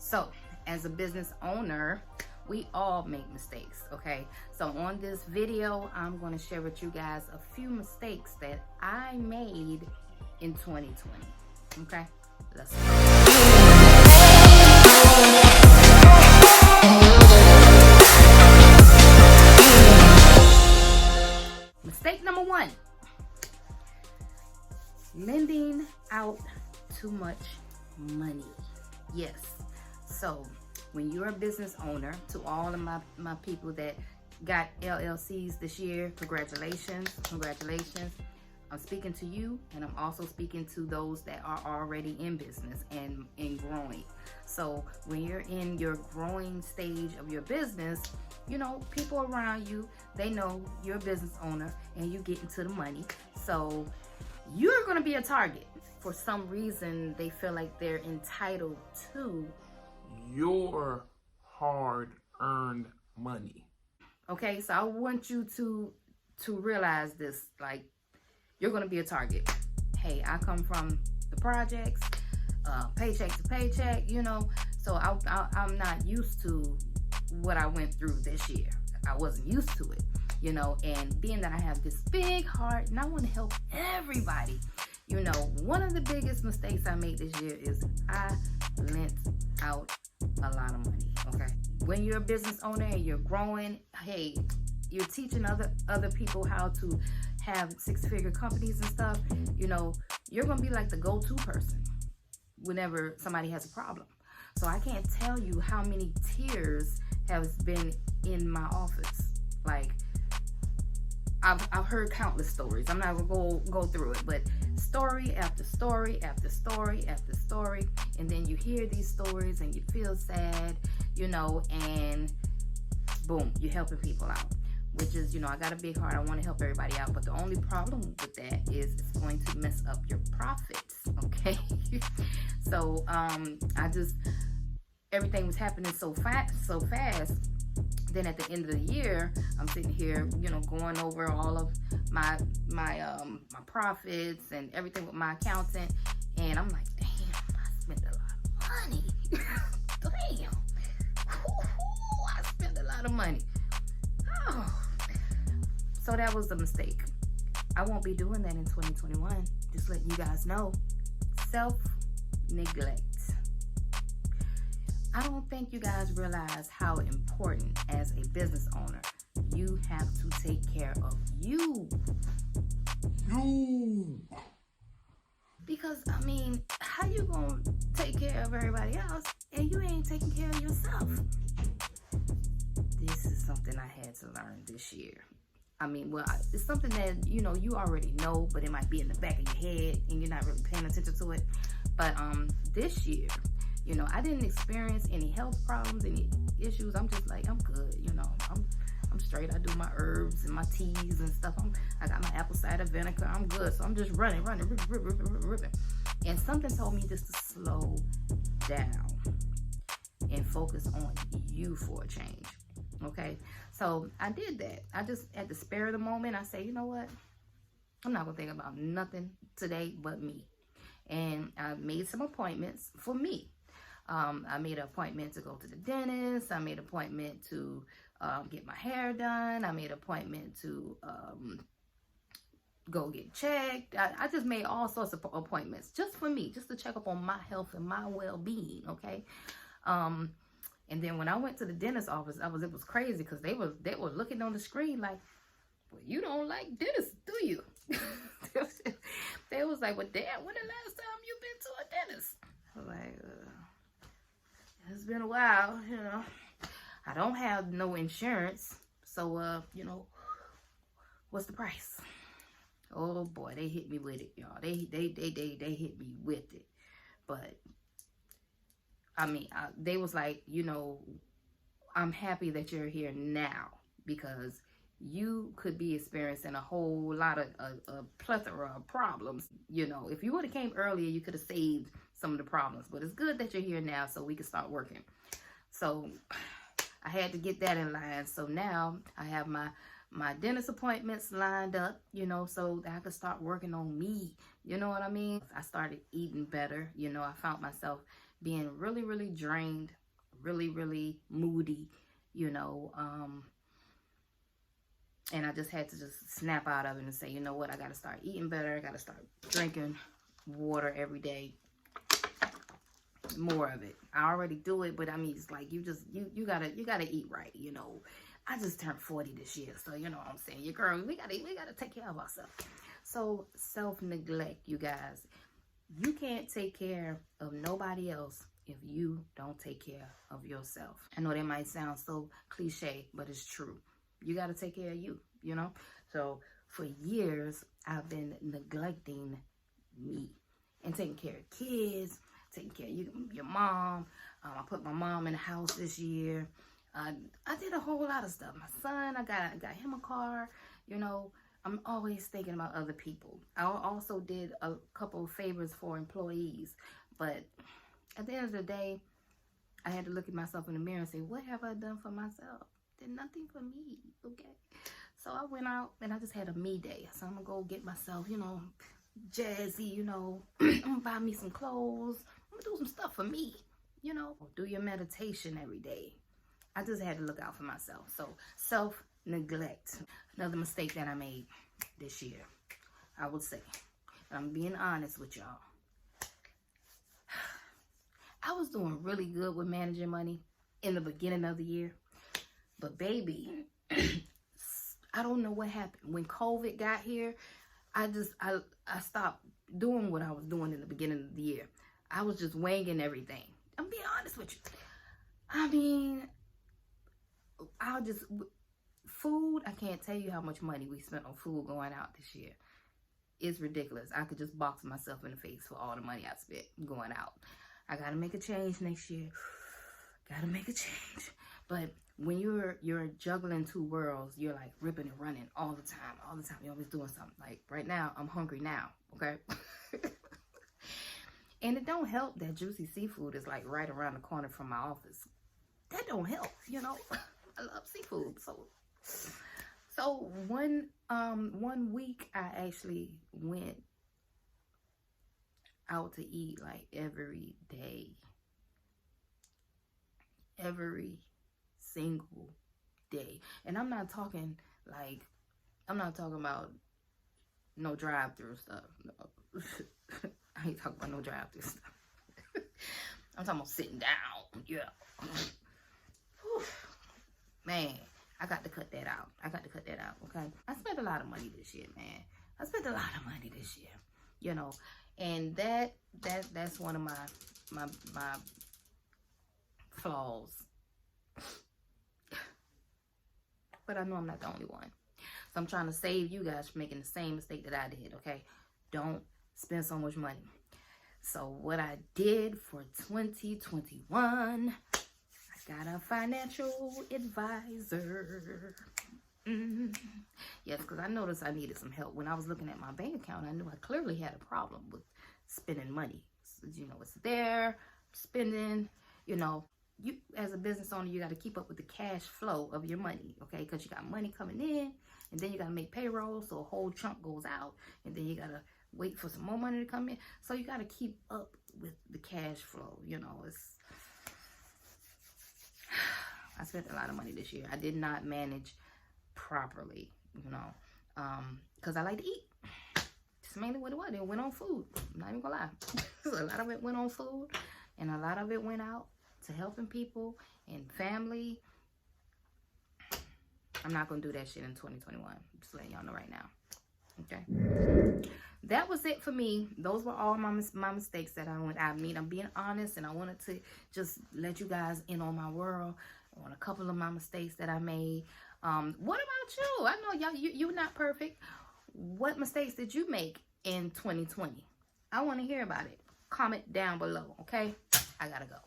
So as a business owner, we all make mistakes, okay? So on this video, I'm going to share with you guys a few mistakes that I made in 2020, okay? Let's go. Mistake number one, lending out too much money. Yes. So when you're a business owner, to all of my people that got LLCs this year, congratulations. I'm speaking to you, and I'm also speaking to those that are already in business and growing. So when you're in your growing stage of your business, you know, people around you, they know you're a business owner and you get into the money. So you're going to be a target. For some reason, they feel like they're entitled to your hard-earned money. Okay, so I want you to realize this, like, you're going to be a target. Hey, I come from the projects, paycheck to paycheck, you know, so I'm not used to what I went through this year. I wasn't used to it, you know, and being that I have this big heart and I want to help everybody, you know, one of the biggest mistakes I made this year is I lent out a lot of money, okay? When you're a business owner and you're growing, hey, you're teaching other people how to have six-figure companies and stuff, you know, you're going to be like the go-to person whenever somebody has a problem. So I can't tell you how many tears has been in my office. Like, I've heard countless stories. I'm not going to go through it, but story after story after story after story, and then you hear these stories and you feel sad, you know, and boom, you're helping people out, which is, you know, I got a big heart. I want to help everybody out, but the only problem with that is it's going to mess up your profits, okay? So everything was happening so fast. Then at the end of the year, I'm sitting here, you know, going over all of my profits and everything with my accountant, and I'm like, damn, I spent a lot of money. Damn, I spent a lot of money. Oh. So that was a mistake. I won't be doing that in 2021. Just letting you guys know. Self-neglect. I don't think you guys realize how important as a business owner you have to take care of you. Because, I mean, how you gonna take care of everybody else and you ain't taking care of yourself? This is something I had to learn this year. I mean, well, it's something that, you know, you already know, but it might be in the back of your head and you're not really paying attention to it. But this year, you know, I didn't experience any health problems, any issues. I'm just like, I'm good, you know. I'm straight. I do my herbs and my teas and stuff. I got my apple cider vinegar. I'm good. So I'm just ripping. And something told me just to slow down and focus on you for a change. Okay? So I did that. I just, at the spur of the moment, I say, you know what? I'm not going to think about nothing today but me. And I made some appointments for me. I made an appointment to go to the dentist. I made an appointment to get my hair done. I made an appointment to go get checked. I just made all sorts of appointments just for me, just to check up on my health and my well-being, okay? And then when I went to the dentist office, it was crazy because they were looking on the screen like, well, you don't like dentists, do you? They was like, well, damn, when the last time you been to a dentist? I was like, it's been a while, you know. I don't have no insurance, so you know, what's the price? Oh boy, they hit me with it, y'all. They hit me with it. But I mean, they was like, you know, I'm happy that you're here now because you could be experiencing a whole lot of a plethora of problems. You know, if you would have came earlier, you could have saved some of the problems. But it's good that you're here now so we can start working. So I had to get that in line. So now I have my dentist appointments lined up, you know, so that I could start working on me. You know what I mean? I started eating better. You know, I found myself being really, really drained, really, really moody, you know. And I just had to just snap out of it and say, you know what, I got to start eating better. I got to start drinking water every day. More of it. I already do it, but I mean, it's like you gotta eat right, you know. I just turned 40 this year, so you know what I'm saying. Your girl, we gotta take care of ourselves. So self-neglect, you guys. You can't take care of nobody else if you don't take care of yourself. I know that might sound so cliche, but it's true. You gotta take care of you, you know. So for years, I've been neglecting me and taking care of kids, taking care of your mom. I put my mom in the house this year. I did a whole lot of stuff. My son, I got him a car. You know, I'm always thinking about other people. I also did a couple of favors for employees. But at the end of the day, I had to look at myself in the mirror and say, what have I done for myself? Did nothing for me, okay? So I went out and I just had a me day. So I'm going to go get myself, you know, jazzy, you know. I'm going to buy me some clothes. I'm going to do some stuff for me, you know. Do your meditation every day. I just had to look out for myself. So self-neglect. Another mistake that I made this year, I would say. I'm being honest with y'all. I was doing really good with managing money in the beginning of the year. But baby, I don't know what happened. When COVID got here, I stopped doing what I was doing in the beginning of the year. I was just winging everything. I'm being honest with you. I mean, food, I can't tell you how much money we spent on food going out this year. It's ridiculous. I could just box myself in the face for all the money I spent going out. I got to make a change next year. Got to make a change. But when you're juggling two worlds, you're like ripping and running all the time. You're always doing something. Like right now, I'm hungry now, okay? And it don't help that Juicy Seafood is like right around the corner from my office. That don't help, you know? I love seafood. So one week I actually went out to eat like every day. Every single day. And I'm not talking about no drive-through stuff. No. I ain't talking about no drive-through stuff. I'm talking about sitting down. Yeah. Whew. Man, I got to cut that out. Okay? I spent a lot of money this year, man. You know, and that's one of my flaws. But I know I'm not the only one. So I'm trying to save you guys from making the same mistake that I did, okay? Don't spend so much money. So what I did for 2021, I got a financial advisor. Yes, because I noticed I needed some help. When I was looking at my bank account, I knew I clearly had a problem with spending money. So, you know, it's there, spending, you know. You, as a business owner, you got to keep up with the cash flow of your money, okay? Because you got money coming in, and then you got to make payroll, so a whole chunk goes out, and then you got to wait for some more money to come in. So you got to keep up with the cash flow, you know. I spent a lot of money this year. I did not manage properly, you know, because I like to eat. That's mainly what it was. It went on food. I'm not even gonna lie. A lot of it went on food, and a lot of it went out to helping people and family. I'm not gonna do that shit in 2021. I'm just letting y'all know right now. Okay. That was it for me. Those were all my mistakes that I mean, I'm being honest, and I wanted to just let you guys in on my world on a couple of my mistakes that I made. What about you? I know y'all, you're not perfect. What mistakes did you make in 2020? I want to hear about it. Comment down below, okay? I gotta go.